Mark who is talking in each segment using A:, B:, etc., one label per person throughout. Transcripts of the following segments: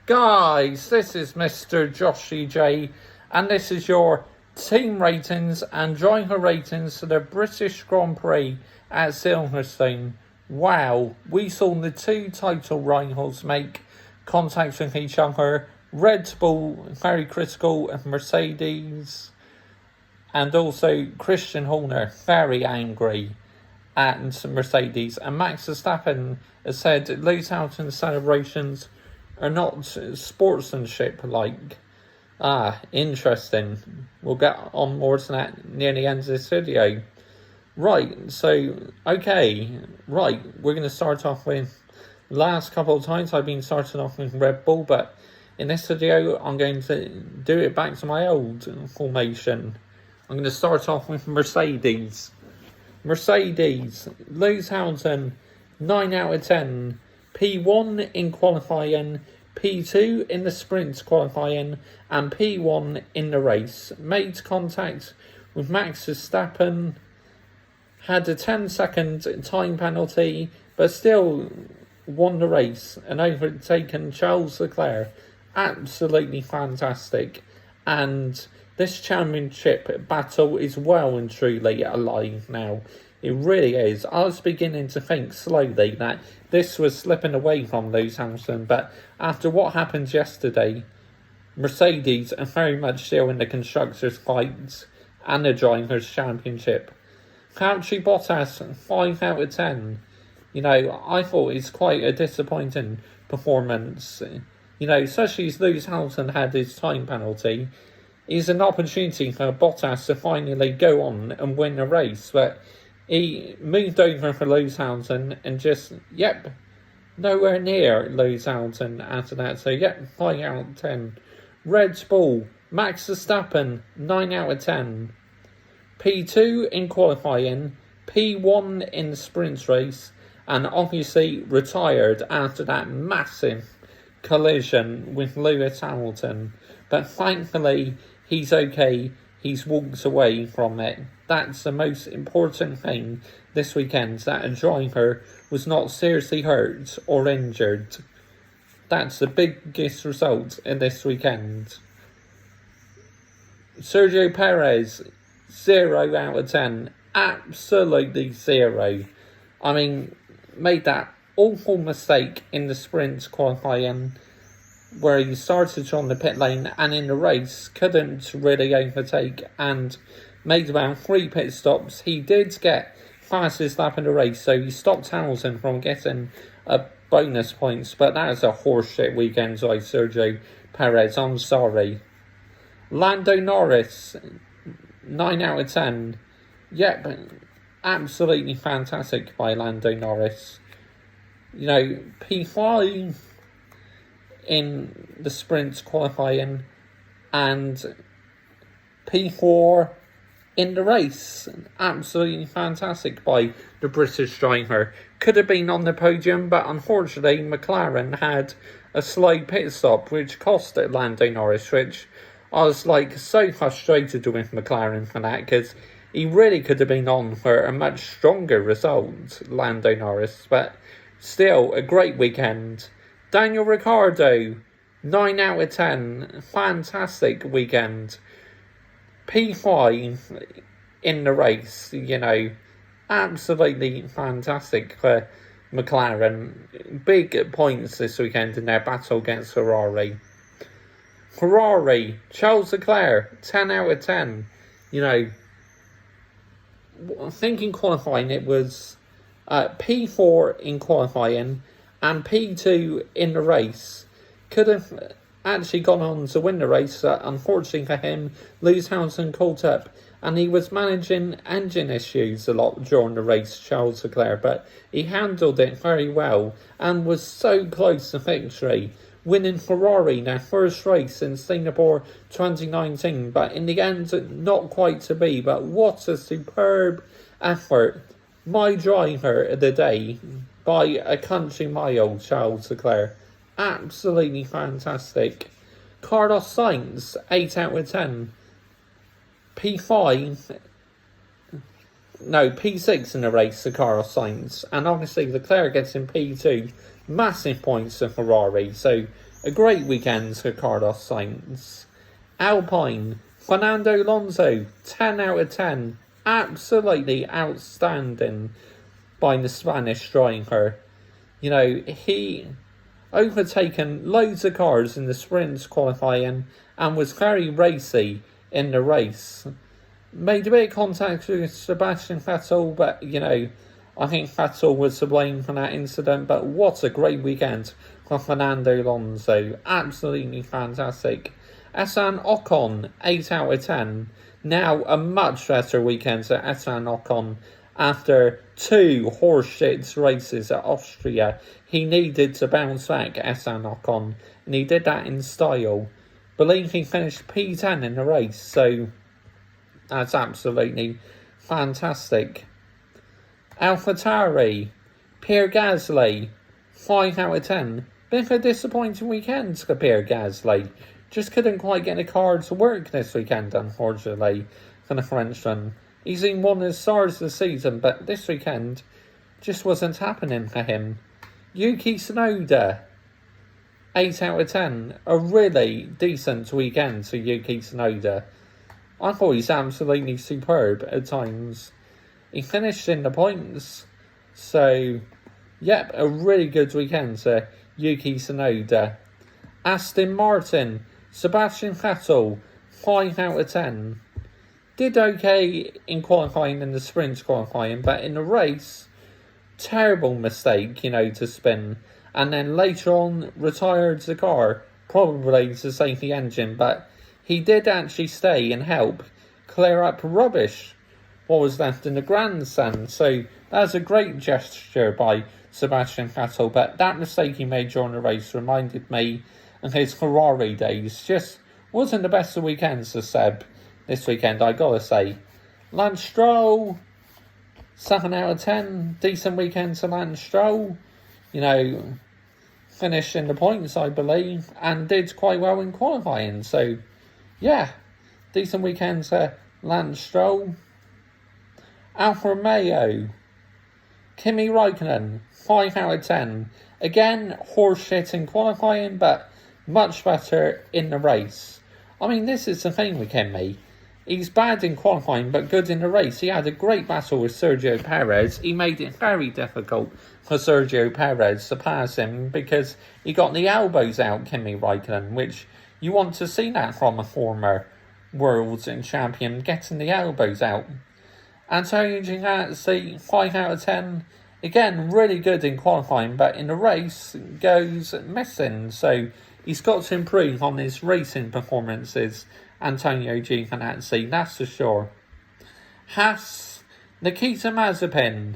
A: Guys, this is Mr. Joshy J, and this is your team ratings and driver ratings for the British Grand Prix at Silverstone. Wow, we saw the two title rivals make contact with each other. Red Bull, very critical, and Mercedes, and also Christian Horner, very angry at Mercedes. And Max Verstappen has said Lewis Hamilton's celebrations are not sportsmanship-like. Interesting. We'll get on more to that near the end of this video. Right, so, okay. Right, we're going to start off with... Last couple of times I've been starting off with Red Bull, but in this video I'm going to do it back to my old formation. I'm going to start off with Mercedes. Mercedes, Lewis Hamilton, 9 out of 10. P1 in qualifying, P2 in the sprint qualifying, and P1 in the race. Made contact with Max Verstappen, had a 10-second time penalty, but still won the race and overtaken Charles Leclerc. Absolutely fantastic. And this championship battle is well and truly alive now. It really is. I was beginning to think slowly that this was slipping away from Lewis Hamilton, but after what happened yesterday, Mercedes are very much still in the constructors' fight and the drivers' championship. Valtteri Bottas, 5 out of 10. I thought it's quite a disappointing performance. Especially as Lewis Hamilton had his time penalty, is an opportunity for Bottas to finally go on and win a race, but he moved over for Lewis Hamilton and just, nowhere near Lewis Hamilton after that. So, 5 out of 10. Red Bull, Max Verstappen, 9 out of 10. P2 in qualifying, P1 in the sprint race, and obviously retired after that massive collision with Lewis Hamilton. But thankfully, he's okay. He's walked away from it. That's the most important thing this weekend, that a driver was not seriously hurt or injured. That's the biggest result in this weekend. Sergio Perez, 0 out of 10. Absolutely 0. Made that awful mistake in the sprint qualifying where he started on the pit lane and in the race couldn't really overtake and made about 3 pit stops. He did get fastest lap in the race, so he stopped Hamilton from getting a bonus points, but that is a horseshit weekend by Sergio Perez. I'm sorry. Lando Norris, 9 out of 10. Absolutely fantastic by Lando Norris. P5 in the sprint qualifying and P4 in the race. Absolutely fantastic by the British driver. Could have been on the podium, but unfortunately McLaren had a slow pit stop which cost Lando Norris, which I was so frustrated with McLaren for that, because he really could have been on for a much stronger result, Lando Norris. But still, a great weekend. Daniel Ricciardo, 9 out of 10. Fantastic weekend. P5 in the race, absolutely fantastic for McLaren. Big points this weekend in their battle against Ferrari. Ferrari, Charles Leclerc, 10 out of 10. I think in qualifying it was P4 in qualifying and P2 in the race. Could have actually gone on to win the race. Unfortunately for him, Lewis Hamilton caught up and he was managing engine issues a lot during the race, Charles Leclerc, but he handled it very well and was so close to victory, winning Ferrari their first race in Singapore 2019, but in the end, not quite to be. But what a superb effort. My driver of the day, by a country mile, Charles Leclerc. Absolutely fantastic. Carlos Sainz, 8 out of 10. P6 in the race for Carlos Sainz. And obviously Leclerc gets in P2. Massive points for Ferrari. So a great weekend for Carlos Sainz. Alpine, Fernando Alonso, 10 out of 10. Absolutely outstanding by the Spanish driver. You know, he overtaken loads of cars in the sprints qualifying and was very racy in the race. Made a bit of contact with Sebastian Vettel, but, you know, I think Vettel was to blame for that incident. But what a great weekend for Fernando Alonso. Absolutely fantastic. Esteban Ocon, 8 out of 10. Now a much better weekend for Esteban Ocon. After 2 horseshit races at Austria, he needed to bounce back, Esteban Ocon, and he did that in style. Believe he finished P10 in the race, so that's absolutely fantastic. AlphaTauri, Pierre Gasly, 5 out of 10. Bit of a disappointing weekend for Pierre Gasly. Just couldn't quite get the car to work this weekend, unfortunately, for the Frenchman. He's been one of the stars of the season, but this weekend just wasn't happening for him. Yuki Tsunoda, 8 out of 10. A really decent weekend for Yuki Tsunoda. I thought he's absolutely superb at times. He finished in the points. So, yep, a really good weekend for Yuki Tsunoda. Aston Martin, Sebastian Vettel, 5 out of 10. Did okay in qualifying in the sprint qualifying, but in the race, terrible mistake, you know, to spin. And then later on, retired the car, probably to save the engine, but he did actually stay and help clear up rubbish, what was left in the grandstand. So that was a great gesture by Sebastian Vettel, but that mistake he made during the race reminded me of his Ferrari days. Just wasn't the best of weekends for Seb this weekend, I gotta say. Lance Stroll, 7 out of 10. Decent weekend for Lance Stroll. You know, finished in the points, I believe, and did quite well in qualifying. So, yeah, decent weekend for Lance Stroll. Alfa Romeo, Kimi Raikkonen, 5 out of 10. Again, horseshit in qualifying, but much better in the race. I mean, this is the thing with Kimi. He's bad in qualifying, but good in the race. He had a great battle with Sergio Perez. He made it very difficult for Sergio Perez to pass him because he got the elbows out, Kimi Raikkonen, which you want to see that from a former world champion, getting the elbows out. Antonio Giovinazzi, 5 out of 10. Again, really good in qualifying, but in the race goes missing. So he's got to improve on his racing performances, Antonio Giovinazzi, that's for sure. Haas, Nikita Mazepin,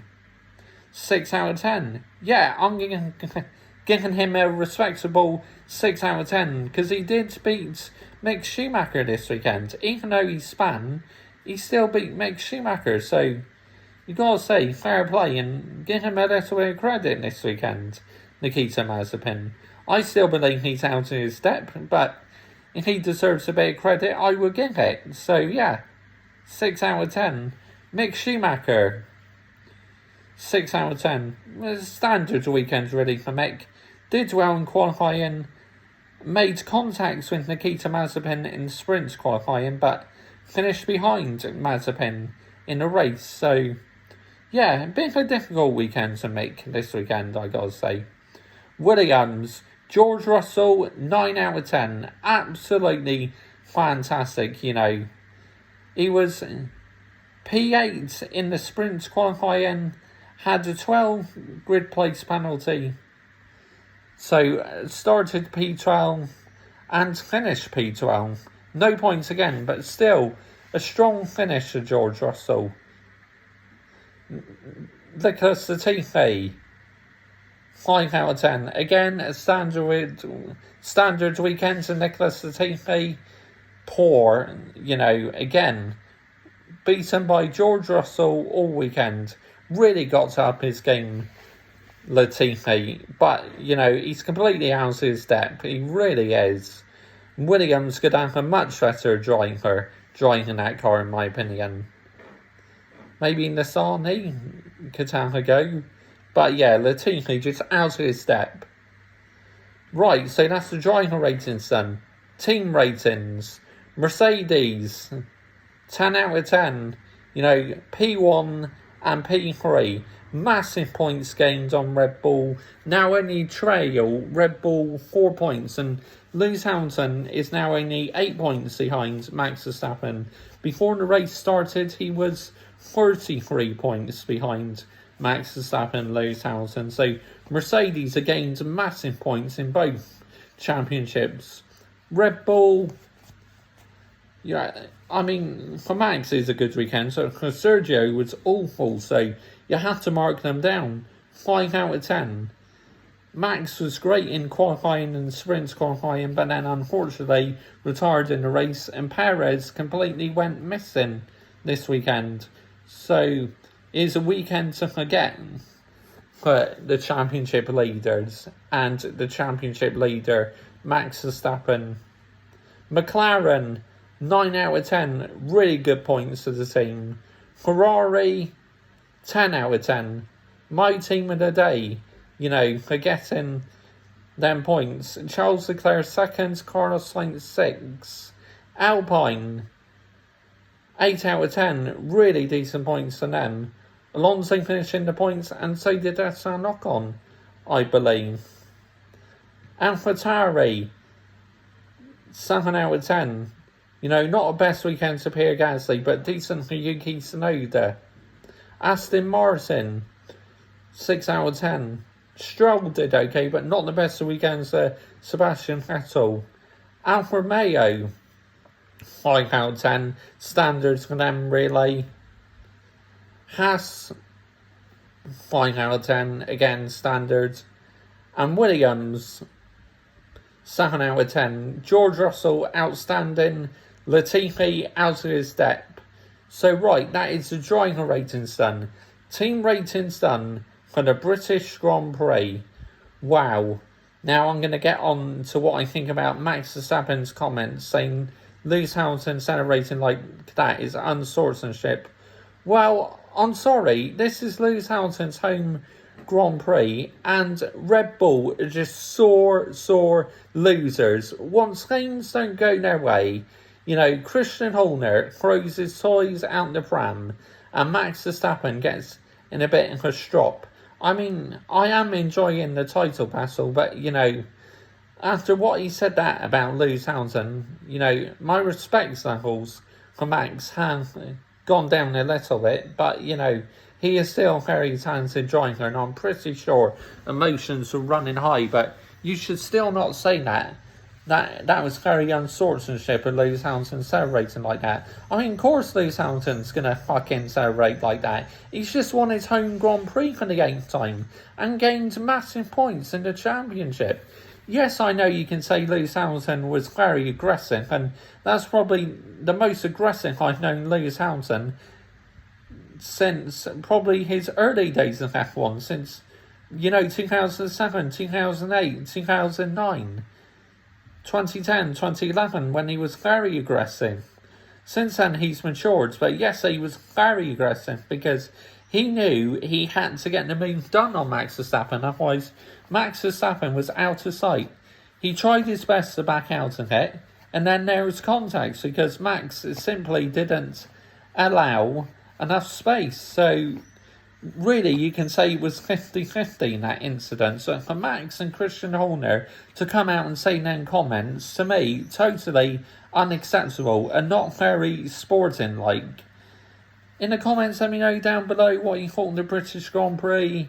A: 6 out of 10. Yeah, I'm giving him a respectable 6 out of 10 because he did beat Mick Schumacher this weekend. Even though he's Span, he still beat Mick Schumacher. So you gotta say, fair play and give him a little bit of credit this weekend, Nikita Mazepin. I still believe he's out of his depth, but if he deserves a bit of credit, I will give it. So, yeah, 6 out of 10. Mick Schumacher, 6 out of 10. Standard weekend, really, for Mick. Did well in qualifying. Made contacts with Nikita Mazepin in sprint qualifying, but finished behind Mazepin in the race. So, yeah, a bit of a difficult weekend to Mick this weekend, I gotta say. Williams, George Russell, 9 out of 10. Absolutely fantastic, you know. He was P8 in the sprint qualifying, had a 12 grid place penalty. So, started P12 and finished P12. No points again, but still a strong finish for George Russell. Nicholas Latifi, 5 out of 10. Again, a standard weekend for Nicholas Latifi. Poor, you know, again, beaten by George Russell all weekend. Really got to up his game, Latifi. But, you know, he's completely out of his depth. He really is. Williams could have a much better driver driving that car, in my opinion. Maybe Nassani could have a go. But yeah, Latifi just out of his step. Right, so that's the driver ratings done. Team ratings. Mercedes, 10 out of 10. P1 and P3. Massive points gained on Red Bull. Now only trail Red Bull 4 points, and Lewis Hamilton is now only 8 points behind Max Verstappen. Before the race started, he was 33 points behind Max Verstappen and Lewis Hamilton. So Mercedes have gained massive points in both championships. Red Bull, for Max it's a good weekend. So Sergio was awful, so you have to mark them down. 5 out of 10. Max was great in qualifying and sprint qualifying, but then unfortunately retired in the race, and Perez completely went missing this weekend. So it's a weekend to forget for the championship leaders and the championship leader Max Verstappen. McLaren, 9 out of 10, really good points to the team. Ferrari, 10 out of 10, my team of the day, for getting them points. Charles Leclerc 2nd, Carlos Sainz 6. Alpine, 8 out of 10, really decent points for them. Alonso finishing the points, and so did Esteban Ocon, I believe. AlphaTauri, 7 out of 10. Not a best weekend for Pierre Gasly, but decent for Yuki Tsunoda. Aston Martin, 6 out of 10. Stroll did okay, but not the best of weekends for Sebastian Vettel. Alfa Romeo, 5 out of 10. Standards for them, really. Haas, 5 out of 10. Again, standards. And Williams, 7 out of 10. George Russell, outstanding. Latifi, out of his depth. So, right, that is the driver ratings done. Team ratings done for the British Grand Prix. Wow. Now I'm going to get on to what I think about Max Verstappen's comments saying Lewis Hamilton celebrating like that is unswordsmanship. Well, I'm sorry. This is Lewis Hamilton's home Grand Prix, and Red Bull are just sore losers. Once things don't go their way, Christian Horner throws his toys out the pram, and Max Verstappen gets in a bit of a strop. I am enjoying the title battle, but, after what he said that about Lewis Hamilton, my respect levels for Max have gone down a little bit, but, he is still a very talented driver, and I'm pretty sure emotions were running high, but you should still not say that. That was very unswordsmanship of Lewis Hamilton celebrating like that. Of course Lewis Hamilton's going to fucking celebrate like that. He's just won his home Grand Prix for the 8th time and gained massive points in the championship. Yes, I know you can say Lewis Hamilton was very aggressive, and that's probably the most aggressive I've known Lewis Hamilton since probably his early days of F1, since, 2007, 2008, 2009. 2010, 2011, when he was very aggressive. Since then, he's matured, but yes, he was very aggressive because he knew he had to get the move done on Max Verstappen, otherwise Max Verstappen was out of sight. He tried his best to back out of it, and then there was contact because Max simply didn't allow enough space. So really, you can say it was 50-50 in that incident. So for Max and Christian Horner to come out and say them comments, to me, totally unacceptable and not very sporting-like. In the comments, let me know down below what you thought of the British Grand Prix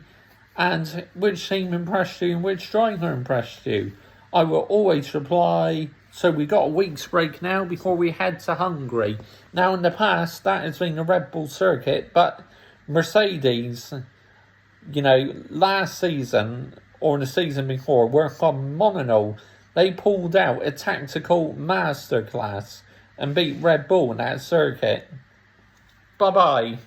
A: and which team impressed you and which driver impressed you. I will always reply. So we got a week's break now before we head to Hungary. Now in the past, that has been the Red Bull circuit, but Mercedes, last season or the season before were phenomenal. They pulled out a tactical masterclass and beat Red Bull in that circuit. Bye-bye.